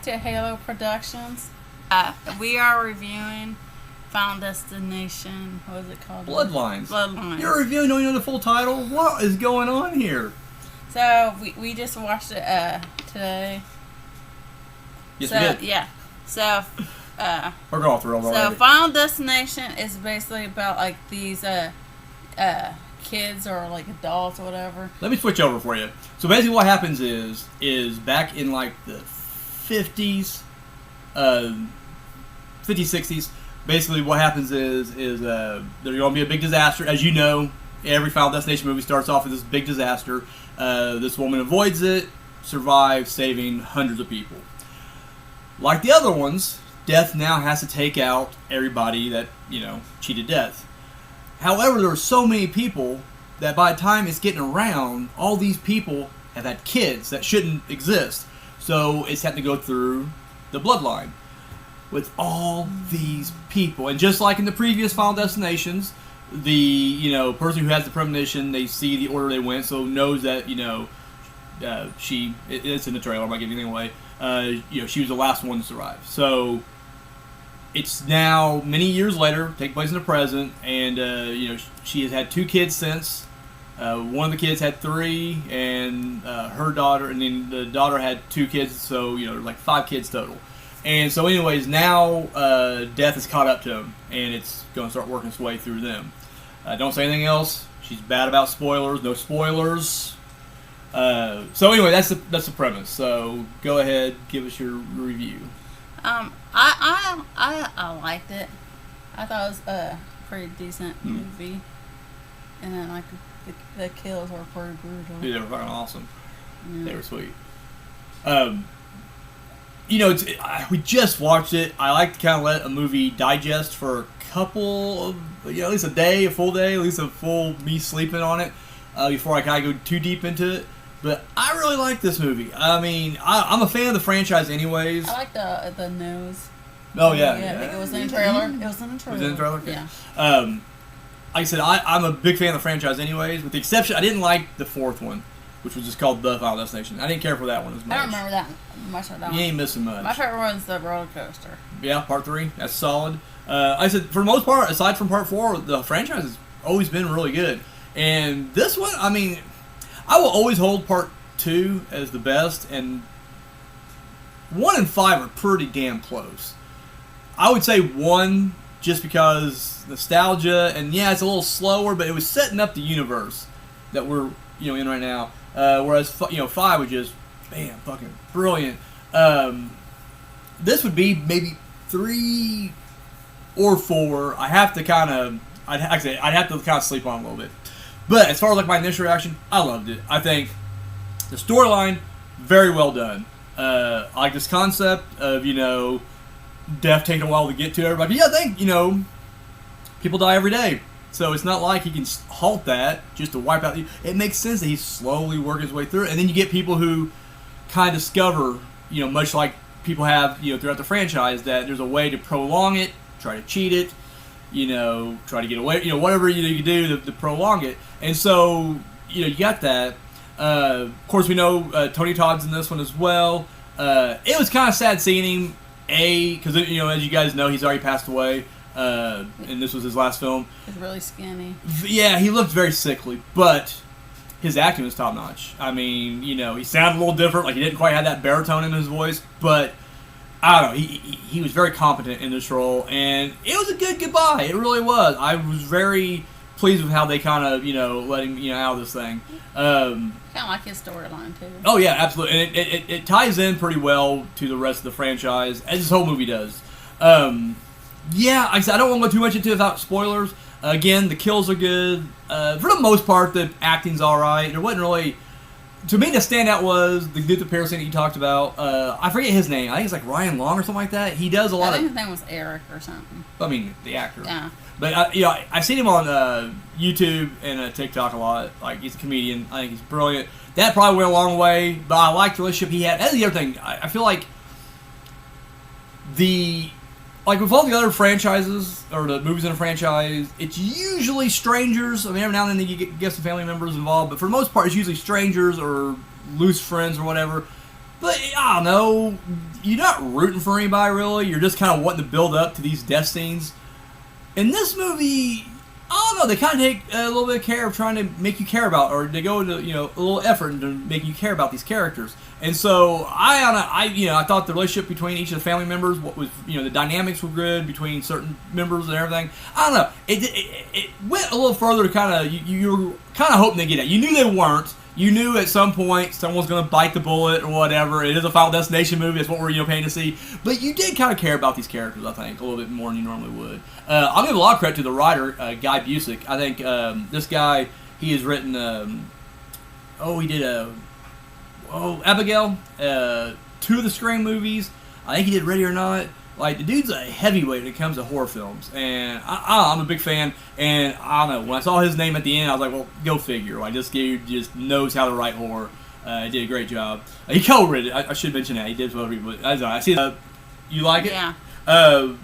back to Halo Productions. We are reviewing Final Destination. What is it called? Bloodlines. Bloodlines. You're reviewing, don't you know the full title? What is going on here? So we just watched it today. Yes, so, we did. Yeah. So We're going through all so already. Final Destination is basically about like these kids or like adults or whatever. Let me switch over for you. So basically what happens is back in like the 50s, 50s, 60s, basically what happens is there's going to be a big disaster. As you know, every Final Destination movie starts off with this big disaster. This woman avoids it, survives, saving hundreds of people. Like the other ones, Death now has to take out everybody that, cheated Death. However, there are so many people that by the time it's getting around, all these people have had kids that shouldn't exist. So it's had to go through the bloodline with all these people. And just like in the previous Final Destinations, the person who has the premonition, they see the order they went, so knows that it's in the trailer. I'm not giving anything away. She was the last one to survive. So it's now many years later, take place in the present, and she has had 2 kids since. One of the kids had 3, and her daughter, and then the daughter had 2 kids, so like 5 kids total. And so, anyways, now Death is caught up to him, and it's going to start working its way through them. Don't say anything else. She's bad about spoilers. No spoilers. So anyway, that's the premise. So go ahead, give us your review. I liked it. I thought it was a pretty decent movie, and then like the kills were pretty brutal. Yeah, they were fucking awesome. Yeah. They were sweet. We just watched it. I like to kind of let a movie digest for a couple of, at least a day, a full day, at least a full me sleeping on it before I kind of go too deep into it. But I really like this movie. I mean, I'm a fan of the franchise anyways. I like the nose. Oh, yeah. I think it was in the trailer. It was in the trailer. Was it in the trailer? Okay. Yeah. Like I said, I'm a big fan of the franchise anyways, with the exception, I didn't like the 4th one, which was just called The Final Destination. I didn't care for that one as much. I don't remember that much of that You one. ain't missing much. My favorite one's the roller coaster. Yeah, part 3. That's solid. I said, for the most part, aside from part 4, the franchise has always been really good. And this one, I mean, I will always hold part 2 as the best, and 1 and 5 are pretty damn close. I would say 1 just because nostalgia, and yeah, it's a little slower, but it was setting up the universe that we're in right now. Whereas 5 was just bam, fucking brilliant. This would be maybe 3 or 4. I have to kind of, I'd have to kind of sleep on a little bit. But as far as like my initial reaction, I loved it. I think the storyline, very well done. I like this concept of Death taking a while to get to everybody. Yeah, I think people die every day. So it's not like he can halt that just to wipe out. It makes sense that he's slowly working his way through it. And then you get people who kind of discover, much like people have, throughout the franchise, that there's a way to prolong it, try to cheat it, try to get away, whatever you can do to prolong it. And so, you got that. Of course, we know Tony Todd's in this one as well. It was kind of sad seeing him, because, as you guys know, he's already passed away. And this was his last film. He's really skinny. Yeah, he looked very sickly, but his acting was top notch. I mean, he sounded a little different, like he didn't quite have that baritone in his voice, but I don't know, he was very competent in this role, and it was a good goodbye. It really was. I was very pleased with how they kind of, let him, out of this thing. Kind of like his storyline too. Oh yeah, absolutely, and it ties in pretty well to the rest of the franchise, as this whole movie does. Yeah, like I said, I don't want to go too much into it without spoilers. Again, the kills are good. For the most part, the acting's alright. There wasn't really... To me, the standout was the dude, the parasite that you talked about. I forget his name. I think it's like Ryan Long or something like that. He does a lot of... I think his name was Eric or something. I mean, the actor. Yeah. But, I've seen him on YouTube and TikTok a lot. Like, he's a comedian. I think he's brilliant. That probably went a long way, but I liked the relationship he had. That's the other thing. I feel like with all the other franchises, or the movies in a franchise, it's usually strangers. I mean, every now and then you get some family members involved, but for the most part, it's usually strangers or loose friends or whatever. But I don't know, you're not rooting for anybody really. You're just kind of wanting to build up to these death scenes. In this movie, I don't know, they kind of take a little bit of care of trying to make you care about, or they go into, you know, a little effort into making you care about these characters. And so I thought the relationship between each of the family members, what was, you know, the dynamics were good between certain members and everything. I don't know, it went a little further to kind of, you were kind of hoping they get it. You knew they weren't. You knew at some point someone's going to bite the bullet or whatever. It is a Final Destination movie. It's what we're, you know, paying to see. But you did kind of care about these characters, I think, a little bit more than you normally would. I'll give a lot of credit to the writer, Guy Busick. I think this guy, he has written, he did Abigail, 2 of the Scream movies. I think he did Ready or Not. Like, the dude's a heavyweight when it comes to horror films, and I'm a big fan. And I don't know, when I saw his name at the end, I was like, well, go figure. Like, this dude just knows how to write horror. He did a great job. He co-wrote it. I should mention that he did co-write it. But I see. You like it? Yeah.